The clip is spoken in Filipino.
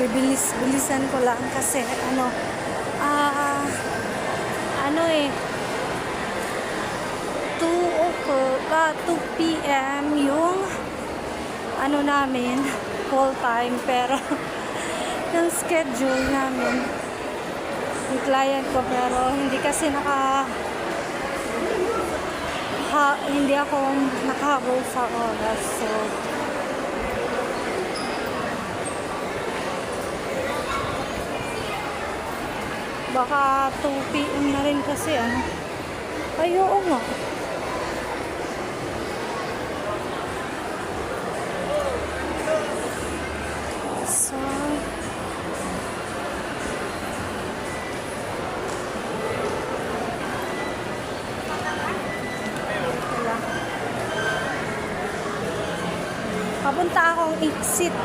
bibilis-bilisan ko lang kasi eh 2 p.m. yung namin full time, pero yung schedule namin yung client ko, pero hindi kasi hindi ako nakahabol sa oras, so baka 2 p.m. na rin kasi ay oo nga. So papunta akong exit.